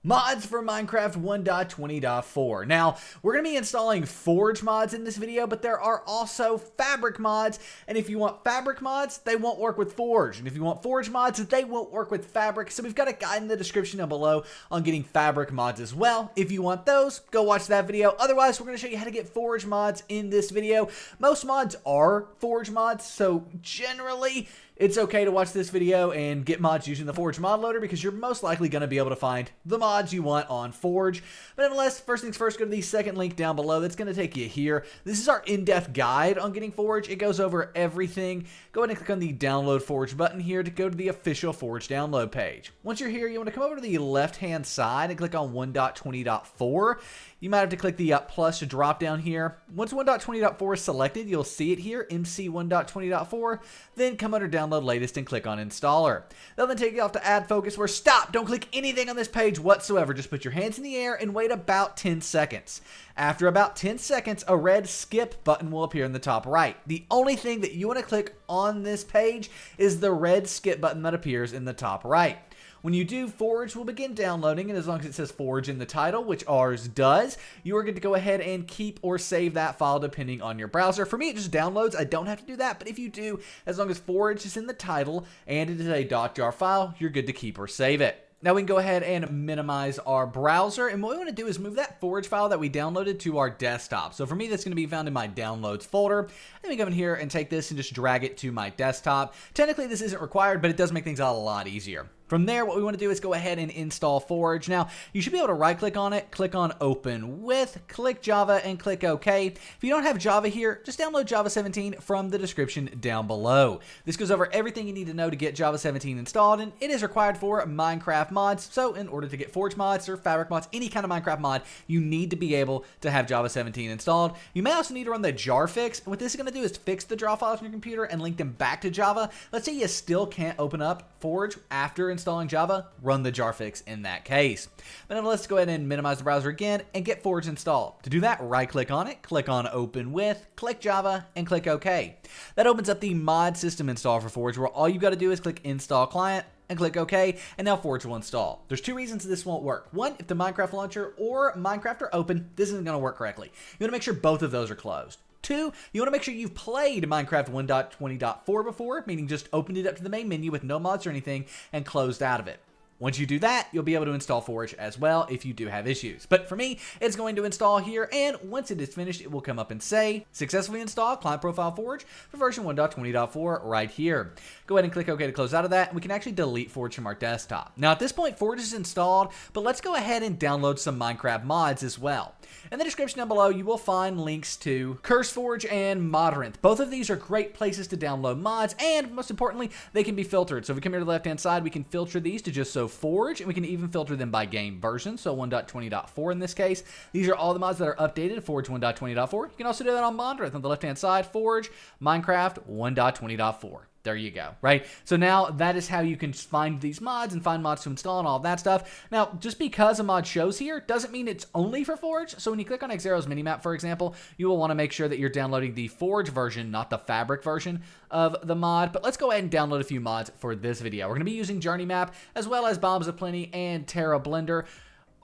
Mods for Minecraft 1.20.4. Now, we're going to be installing Forge mods in this video, but there are also Fabric mods, and if you want Fabric mods, they won't work with Forge, and if you want Forge mods, they won't work with Fabric, so we've got a guide in the description down below on getting Fabric mods as well. If you want those, go watch that video. Otherwise, we're going to show you how to get Forge mods in this video. Most mods are Forge mods, so generally, it's okay to watch this video and get mods using the Forge mod loader because you're most likely going to be able to find the mods you want on Forge. But nonetheless, first things first, go to the second link down below. That's going to take you here. This is our in-depth guide on getting Forge. It goes over everything. Go ahead and click on the download Forge button here to go to the official Forge download page. Once you're here, you want to come over to the left-hand side and click on 1.20.4. You might have to click the plus to drop down here. Once 1.20.4 is selected, you'll see it here, MC 1.20.4. Then come under download latest and click on installer. They'll then take you off to add focus where stop, don't click anything on this page whatsoever. Just put your hands in the air and wait about 10 seconds. After about 10 seconds, a red skip button will appear in the top right. The only thing that you want to click on this page is the red skip button that appears in the top right. When you do, Forge will begin downloading, and as long as it says Forge in the title, which ours does, you are good to go ahead and keep or save that file depending on your browser. For me, it just downloads. I don't have to do that, but if you do, as long as Forge is in the title and it is a .jar file, you're good to keep or save it. Now we can go ahead and minimize our browser, and what we want to do is move that Forge file that we downloaded to our desktop. So for me, that's going to be found in my downloads folder. Let me go in here and take this and just drag it to my desktop. Technically, this isn't required, but it does make things a lot easier. From there, what we want to do is go ahead and install Forge. Now, you should be able to right-click on it, click on Open With, click Java, and click OK. If you don't have Java here, just download Java 17 from the description down below. This goes over everything you need to know to get Java 17 installed, and it is required for Minecraft mods. So, in order to get Forge mods or Fabric mods, any kind of Minecraft mod, you need to be able to have Java 17 installed. You may also need to run the jar fix. What this is going to do is fix the jar files on your computer and link them back to Java. Let's say you still can't open up Forge after installing Java, run the jar fix in that case. But now let's go ahead and minimize the browser again and get Forge installed. To do that, right click on it, click on Open With, click Java, and click OK. That opens up the mod system install for Forge, where all you got to do is click Install Client and click OK, and now Forge will install. There's two reasons this won't work. One, if the Minecraft launcher or Minecraft are open, this isn't going to work correctly. You want to make sure both of those are closed. Two, you want to make sure you've played Minecraft 1.20.4 before, meaning just opened it up to the main menu with no mods or anything and closed out of it. Once you do that, you'll be able to install Forge as well if you do have issues. But for me, it's going to install here, and once it is finished, it will come up and say, successfully install Client Profile Forge for version 1.20.4 right here. Go ahead and click OK to close out of that, and we can actually delete Forge from our desktop. Now at this point, Forge is installed, but let's go ahead and download some Minecraft mods as well. In the description down below, you will find links to CurseForge and Modrinth. Both of these are great places to download mods, and most importantly, they can be filtered. So if we come here to the left-hand side, we can filter these to just so Forge, and we can even filter them by game version, so 1.20.4 in this case. These are all the mods that are updated, Forge 1.20.4. You can also do that on Modrinth on the left-hand side, Forge, Minecraft 1.20.4. There you go, right? So now that is how you can find these mods and find mods to install and all that stuff. Now, just because a mod shows here doesn't mean it's only for Forge. So when you click on Xero's minimap, for example, you will want to make sure that you're downloading the Forge version, not the Fabric version of the mod. But let's go ahead and download a few mods for this video. We're going to be using Journey Map as well as Bombs of Plenty and Terra Blender.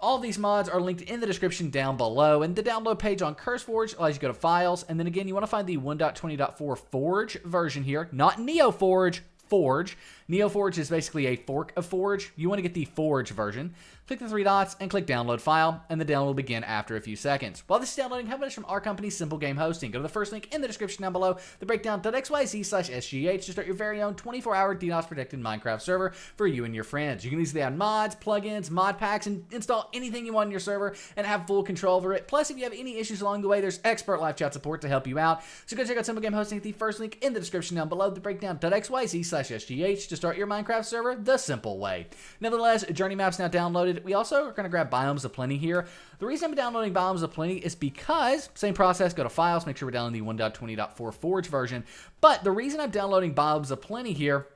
All of these mods are linked in the description down below, and the download page on CurseForge allows you to go to Files, and then again, you want to find the 1.20.4 Forge version here, not NeoForge, Forge. NeoForge is basically a fork of Forge. You want to get the Forge version. Click the three dots and click Download File, and the download will begin after a few seconds. While this is downloading, have it from our company, SimpleGameHosting. Go to the first link in the description down below, the breakdown.xyz/SGH, to start your very own 24-hour DDoS Protected Minecraft server for you and your friends. You can easily add mods, plugins, mod packs, and install anything you want on your server and have full control over it. Plus, if you have any issues along the way, there's expert live chat support to help you out. So go check out SimpleGameHosting at the first link in the description down below, the breakdown.xyz/SGH, to start your Minecraft server the simple way. Nevertheless, Journey Map's now downloaded. We also are going to grab Biomes of Plenty here. The reason I'm downloading Biomes of Plenty is because, same process, go to Files, make sure we're downloading the 1.20.4 Forge version. But the reason I'm downloading Biomes of Plenty here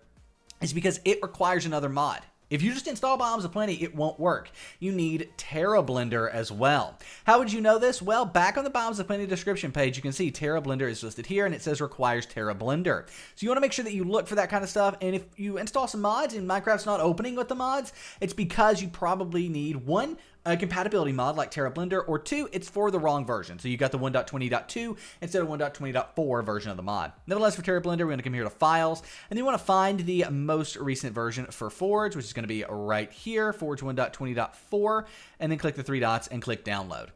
is because it requires another mod. If you just install Bombs of Plenty, it won't work. You need Terra Blender as well. How would you know this? Well, back on the Bombs of Plenty description page, you can see Terra Blender is listed here, and it says requires Terra Blender. So you want to make sure that you look for that kind of stuff, and if you install some mods and Minecraft's not opening with the mods, it's because you probably need one, a compatibility mod like Terra Blender, or two, it's for the wrong version. So you got the 1.20.2 instead of 1.20.4 version of the mod. Nevertheless, for Terra Blender, we're going to come here to Files, and then you want to find the most recent version for Forge, which is going to be right here, Forge 1.20.4, and then click the three dots and click Download.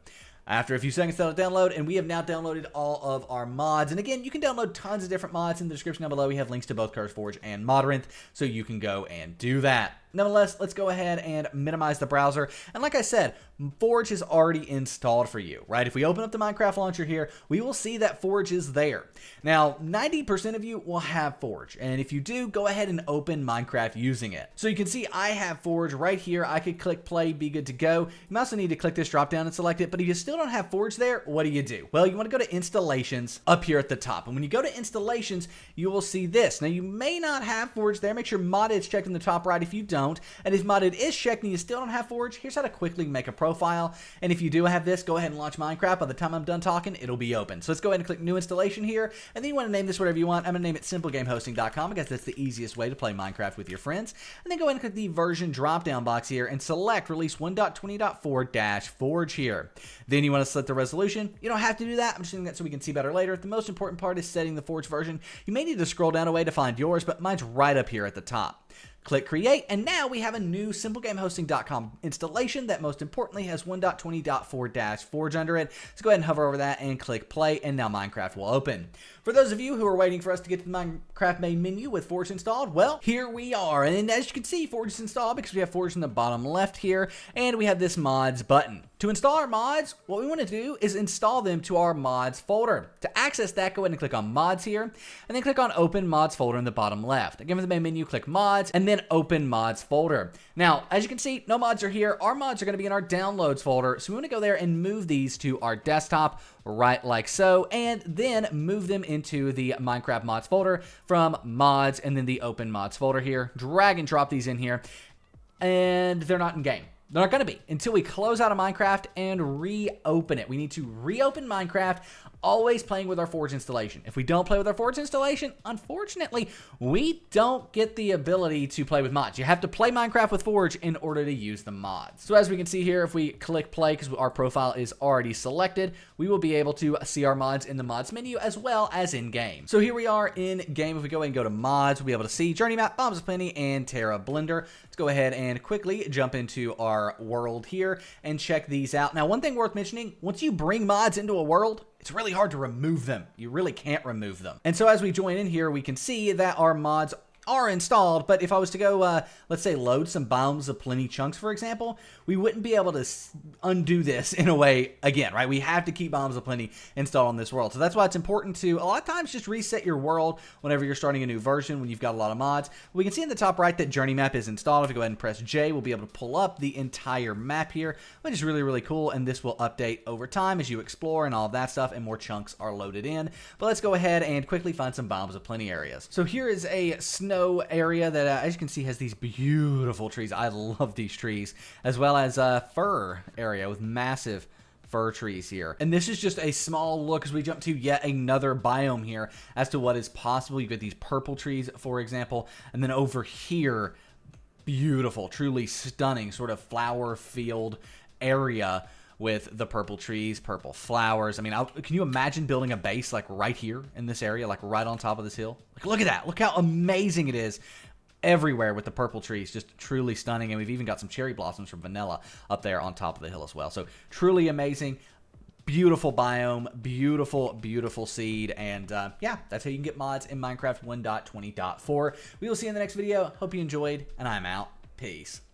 After a few seconds, that'll download, and we have now downloaded all of our mods. And again, you can download tons of different mods in the description down below. We have links to both CurseForge and Modrinth, so you can go and do that. Nonetheless, let's go ahead and minimize the browser. And like I said, Forge is already installed for you, right? If we open up the Minecraft launcher here, we will see that Forge is there. Now, 90% of you will have Forge. And if you do, go ahead and open Minecraft using it. So you can see I have Forge right here. I could click play, be good to go. You also need to click this drop down and select it. But if you still don't have Forge there, what do? Well, you want to go to Installations up here at the top. And when you go to Installations, you will see this. Now, you may not have Forge there. Make sure Modded is checked in the top right if you don't. And if Modded is checked and you still don't have Forge, here's how to quickly make a profile. And if you do have this, go ahead and launch Minecraft. By the time I'm done talking, it'll be open. So let's go ahead and click New Installation here. And then you want to name this whatever you want. I'm going to name it SimpleGameHosting.com because that's the easiest way to play Minecraft with your friends. And then go ahead and click the version drop-down box here and select Release 1.20.4-Forge here. Then you want to select the resolution. You don't have to do that. I'm just doing that so we can see better later. The most important part is setting the Forge version. You may need to scroll down a way to find yours, but mine's right up here at the top. Click Create, and now we have a new SimpleGameHosting.com installation that most importantly has 1.20.4-Forge under it. So go ahead and hover over that and click Play, and now Minecraft will open. For those of you who are waiting for us to get to the Minecraft main menu with Forge installed, well, here we are. And as you can see, Forge is installed because we have Forge in the bottom left here, and we have this mods button. To install our mods, what we want to do is install them to our mods folder. To access that, go ahead and click on mods here, and then click on open mods folder in the bottom left. Again, for the main menu, click mods, and then open mods folder. Now, as you can see, no mods are here. Our mods are going to be in our downloads folder. So we want to go there and move these to our desktop, right like so, and then move them into the Minecraft mods folder from mods and then the open mods folder here. Drag and drop these in here, and they're not in game. They're not going to be until we close out of Minecraft and reopen it. We need to reopen Minecraft, always playing with our Forge installation. If we don't play with our Forge installation, unfortunately, we don't get the ability to play with mods. You have to play Minecraft with Forge in order to use the mods. So as we can see here, if we click play, because our profile is already selected, we will be able to see our mods in the mods menu as well as in game. So here we are in game. If we go ahead and go to mods, we'll be able to see Journey Map, Bombs of Plenty, and Terra Blender. Let's go ahead and quickly jump into our world here and check these out. Now, one thing worth mentioning, once you bring mods into a world, it's really hard to remove them. You really can't remove them. And so as we join in here, we can see that our mods are installed, but if I was to go, let's say, load some Bombs of Plenty chunks, for example, we wouldn't be able to undo this in a way again, right? We have to keep Bombs of Plenty installed on this world. So that's why it's important to, a lot of times, just reset your world whenever you're starting a new version, when you've got a lot of mods. We can see in the top right that Journey Map is installed. If we go ahead and press J, we'll be able to pull up the entire map here, which is really, really cool, and this will update over time as you explore and all of that stuff, and more chunks are loaded in. But let's go ahead and quickly find some Bombs of Plenty areas. So here is a snow area that, as you can see, has these beautiful trees. I love these trees, as well as a fir area with massive fir trees here. And this is just a small look as we jump to yet another biome here as to what is possible. You get these purple trees, for example, and then over here, beautiful, truly stunning sort of flower field area with the purple trees, purple flowers. I mean, can you imagine building a base like right here in this area, like right on top of this hill? Like, look at that. Look how amazing it is everywhere with the purple trees. Just truly stunning. And we've even got some cherry blossoms from vanilla up there on top of the hill as well. So truly amazing. Beautiful biome, beautiful, beautiful seed, and yeah, that's how you can get mods in Minecraft 1.20.4. We will see you in the next video. Hope you enjoyed, and I'm out. Peace.